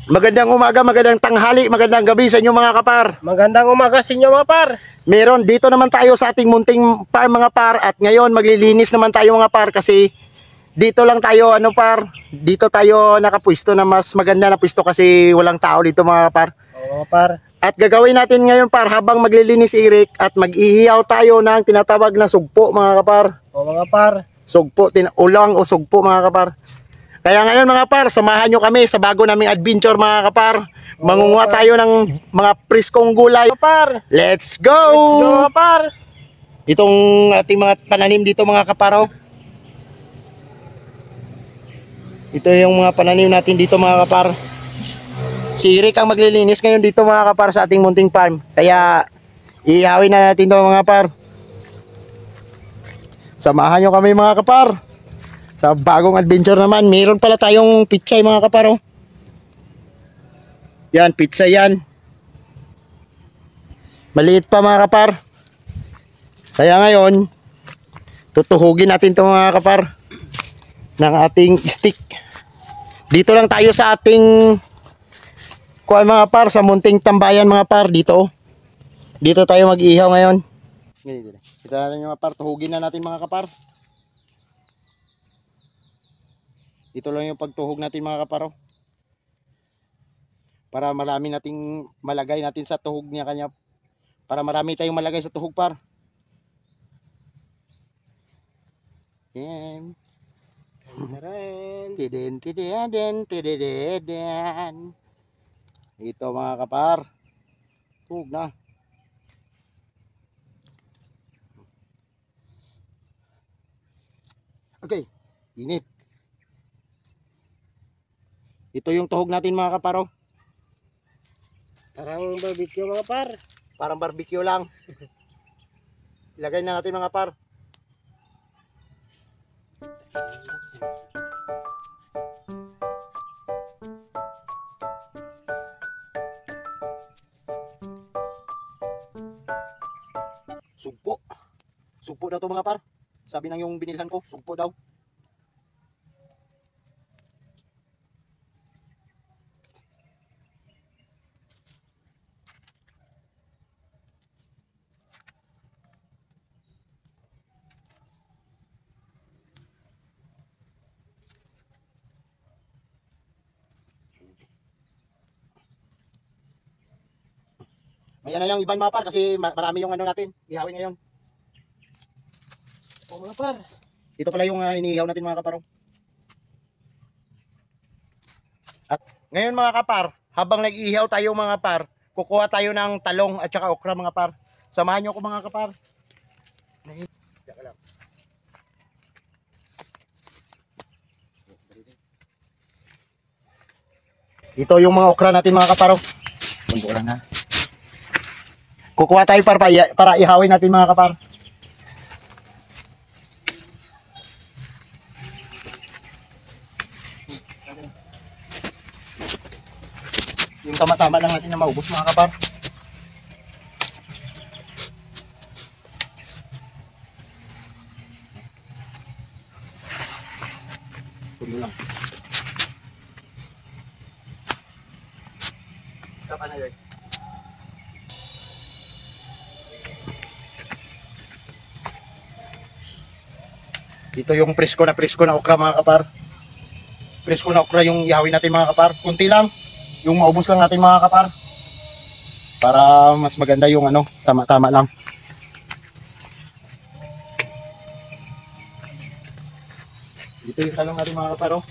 Magandang umaga, magandang tanghali, magandang gabi sa inyo mga kapar. Magandang umaga sa inyo mga par. Meron dito naman tayo sa ating munting farm mga par at ngayon maglilinis naman tayo mga par kasi dito lang tayo dito tayo nakapwesto na mas maganda na pwesto kasi walang tao dito mga par. Oo mga par. At gagawin natin ngayon par habang maglilinis si Eric at mag-ihiyaw tayo ng tinatawag na sugpo mga kapar. Oo mga par. Sugpo, ulang o sugpo mga kapar. Kaya ngayon mga par, samahan nyo kami sa bago naming adventure mga kapar. Mangunguha tayo ng mga priskong gulay. Mga par. Let's go! Let's go mga par. Itong ating mga pananim dito mga kapar. Oh. Ito yung mga pananim natin dito mga kapar. Si Eric ang maglilinis ngayon dito mga kapar sa ating munting farm. Kaya ihawin na natin ito mga kapar. Samahan nyo kami mga kapar. Sa bagong adventure naman, mayroon pala tayong pitsay mga kaparo. Yan, pizza yan. Maliit pa mga kapar. Kaya ngayon, tutuhugin natin ito mga kapar ng ating stick. Dito lang tayo sa ating mga par, sa munting tambayan mga par. Dito tayo mag-ihaw ngayon. Dito natin mga par, tuhugin na natin mga kapar. Ito lang yung pagtuhog natin mga kaparo. Para marami nating malagay natin sa tuhog niya kanya. Para marami tayong malagay sa tuhog par. Yan. Tidin. Ito mga kapar. Tuhog na. Okay. Init. Ito yung tuhog natin mga kaparo. Parang barbecue mga par. Parang barbecue lang. Ilagay na natin mga par. Sugpo. Sugpo daw to mga par. Sabi ng yung binilhan ko, sugpo daw. Ayan na yung ibang mga par kasi marami yung natin. Ihawin ngayon. Oo mga par. Ito pala yung inihaw natin mga kaparo. At ngayon mga kapar, habang nag-ihaw tayo mga par, kukuha tayo ng talong at saka okra mga par. Samahan nyo ko mga kapar. Ito yung mga okra natin mga kaparo. Bunduran na. Kukuha tayo para ihawin natin mga kapar. Yung tama-tama lang natin na maubos mga kapar. Tulo lang. Stop na yun. Ito yung presko na okra mga kapar. Presko na okra yung ihawin natin mga kapar. Kunti lang. Yung maubos lang natin mga kapar. Para mas maganda yung tama-tama lang. Ito yung talong natin mga kapar.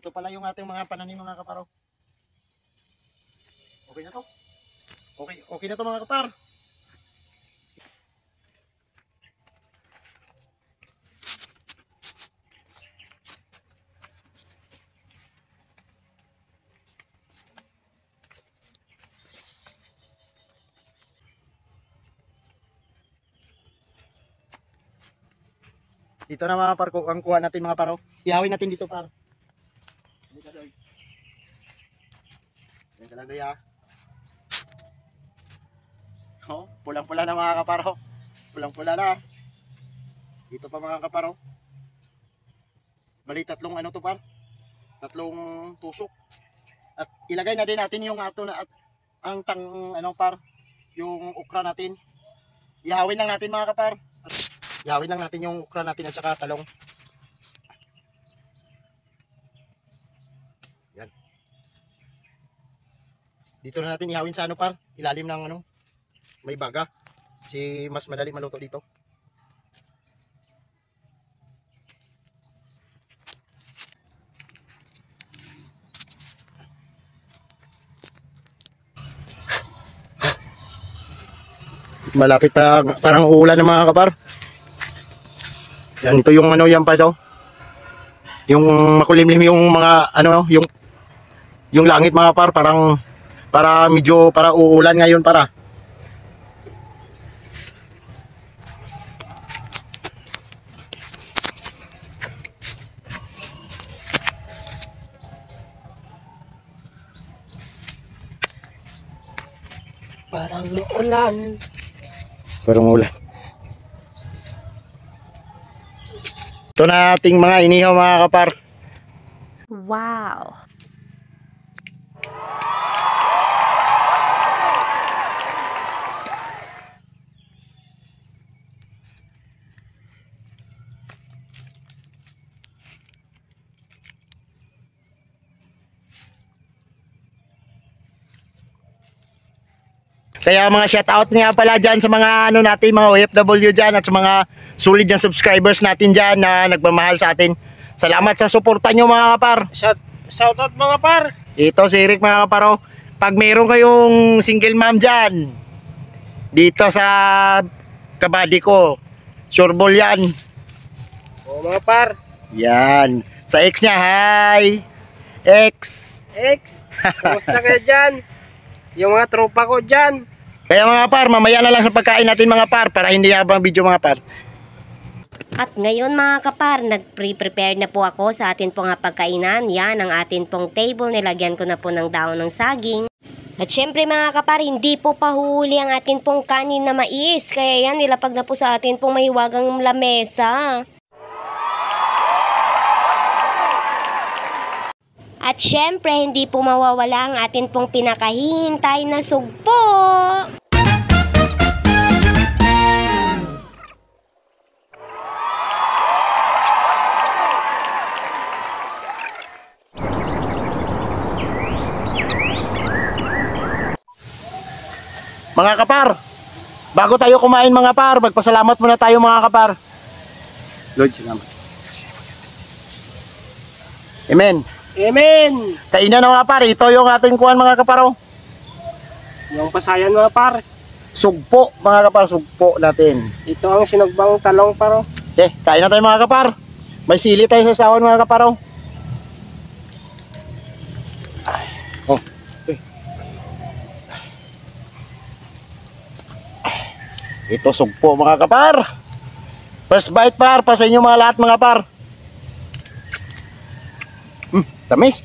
Ito pala yung ating mga pananim mga kaparo. Okay na to. Okay na to mga kapar. Dito na mga par, ang kuha natin mga paro. Ihawin natin dito par. Yan ka lang Day ha. Oh, pulang-pula na mga kaparo. Pulang-pula na. Dito pa mga kaparo. Bali tatlong ano to par? Tatlong tusok. At ilagay na din natin yung ato na at ang ano par, yung okra natin. Ihawin lang natin mga kapar. Ihawin lang natin yung okra natin at saka talong. Yan. Dito na natin ihawin sa ano par, ilalim ng ano, may baga. Kasi mas madali maluto dito. Malapit pa, parang uulan ng mga kapar. Yan, ito yung ano yan pa ito. Yung makulimlim yung mga ano, yung langit mga kapar, parang medyo uulan ngayon para. Parang ulan. Parang ulan. Ito na ating mga inihaw mga kapar. Wow! Kaya mga shoutout nga pala dyan sa mga ano natin, mga OFW dyan at sa mga solid na subscribers natin dyan na nagmamahal sa atin. Salamat sa suporta nyo mga kapar. Shout out mga par. Ito si Eric mga kaparo. Pag mayroon kayong single mom dyan, dito sa kabady ko, sureball yan. O mga par. Yan. Sa ex niya, hi! Ex! Kumusta kayo dyan? Yung mga tropa ko dyan. Kaya mga par, mamaya na lang sa pagkain natin mga par para hindi habang video mga par. At ngayon mga kapar, nag-prepare na po ako sa atin pong pagkainan. Yan ang atin pong table, nilagyan ko na po ng daon ng saging. At syempre mga kapar, hindi po pahuhuli ang atin pong kanin na mais. Kaya yan, nilapag na po sa atin pong mahiwagang lamesa. At syempre, hindi po mawawala ang atin pong pinakahihintay na sugpo. Mga kapar, bago tayo kumain mga par, magpasalamat muna tayo mga kapar. Lord, salamat. Amen. Amen. Kainan na mga par, ito yung ating kuhan mga kaparo. Yung pasayan mga par. Sugpo mga kapar, sugpo natin. Ito ang sinugbang talong paro. Okay, kain na tayo mga kapar. May sili tayo sa sahon mga kaparo. Oh. Okay. Ito sugpo mga kapar. First bite par, pa sa inyo mga lahat mga par. Tamis.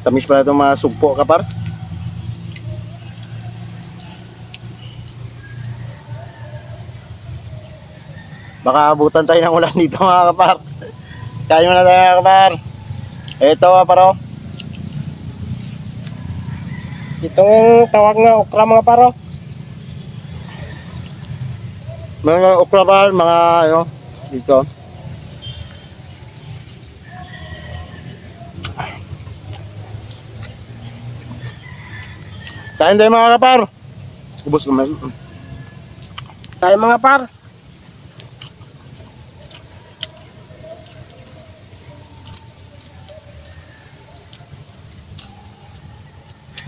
Tamis pala itong mga sugpo kapar. Baka abutan tayo ng ulan dito mga kapar. Kain muna tayo mga kapar. Ito kaparo. Itong tawag nga okra mga paro. Mga okra pa, mga ano, dito. Kain tayo mga kapar. Ubus kumain. Tayo mga par.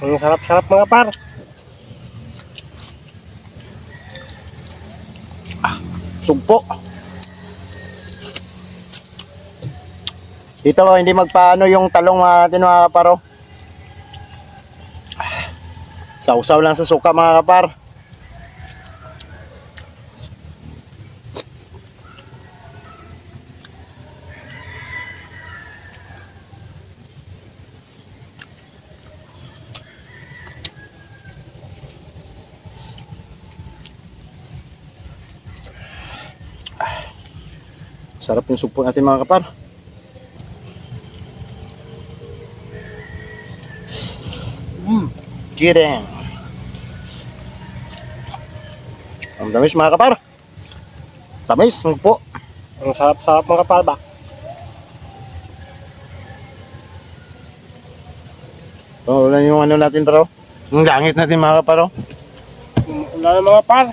Ang sarap-sarap mga par. Sugpo. Dito hindi magpaano yung talong natin mga kaparo. Sausaw lang sa suka mga kapar. Sarap yung sugpo natin mga kapar. Chiring. Ang tamis mga kapar. Tamis, sugpo. Ang sarap-sarap mga kapar ba? Ulan yung ano natin pero. Yung langit natin mga kapar. Wala na mga kapar.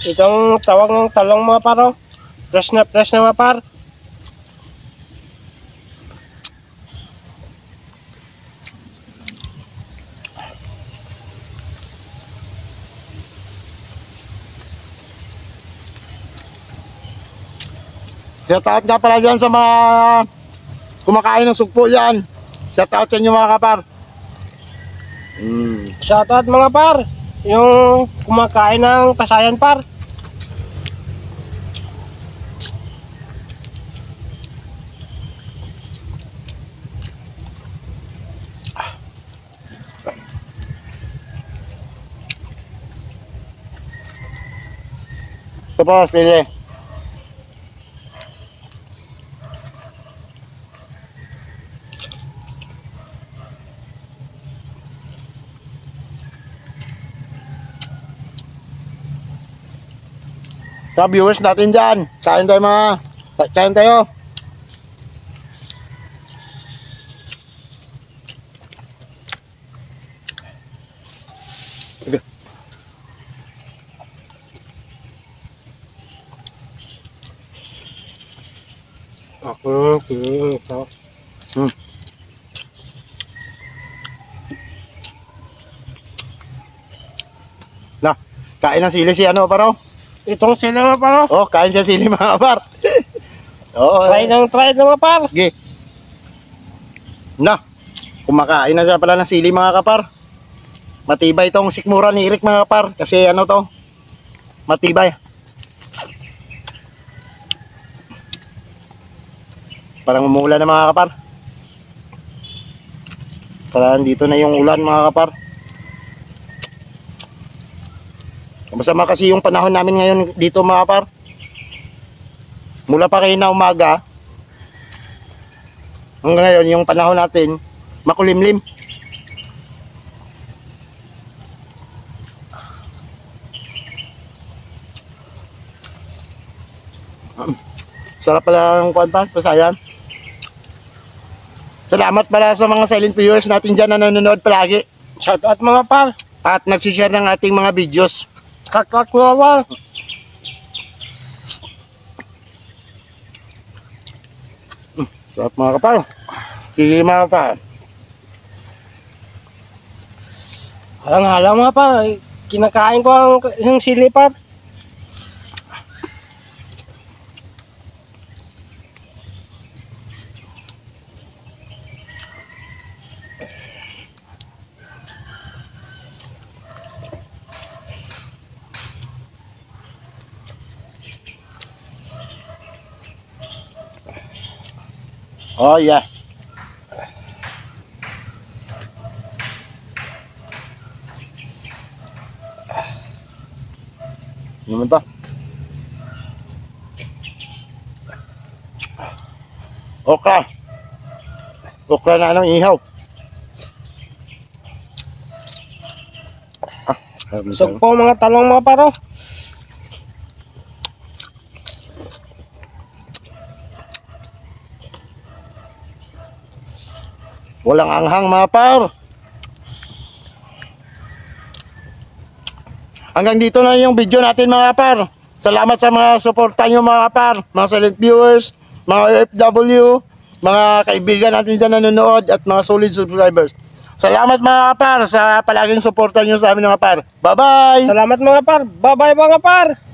Itong tawag ng talong mga paro. Fresh na mga par. Shoutout nga pala dyan sa mga kumakain ng sugpo yan. Shoutout sa inyo mga kapar. Shoutout mga par. Yung kumakain ng kasayan par. Ito po, pili. Sa viewers natin dyan, kain tayo mga, kain tayo. Okay. Ito. Na, kain ng sili si ano paro? Itong sila mga paro. Oh, kain siya sili mga kapar. Oh, Try ng mga par. sige. Na, kumakain na siya pala ng sili mga kapar. Matibay itong sikmura ni Eric mga kapar. Kasi ano to, matibay. Parang umuulan na mga kapar. Parang dito na yung ulan mga kapar. Masama kasi yung panahon namin ngayon dito mga kapar. Mula pa kayo na umaga hanggang ngayon yung panahon natin makulimlim. Sarap pala ang kuwan pa, pasayan. Salamat pala sa mga silent viewers natin dyan na nanonood palagi Shoutout mga par. at nagsishare ng ating mga videos. Kakak mga par. Sarap mga kapar. Sige mga kapar. Halang-halang mga par. Kinakain ko ang sili par. Oh yeah. Ano naman to? Okra. Okra na anong ihaw. Sugpo mga talong mga paro. Walang anghang mga par. Hanggang dito na yung video natin mga par. Salamat sa mga suporta nyo mga par, mga silent viewers, mga OFW, mga kaibigan natin dyan nanonood at mga solid subscribers. Salamat mga par sa palaging suporta nyo sa amin mga par. Bye bye! Salamat mga par. Bye bye mga par.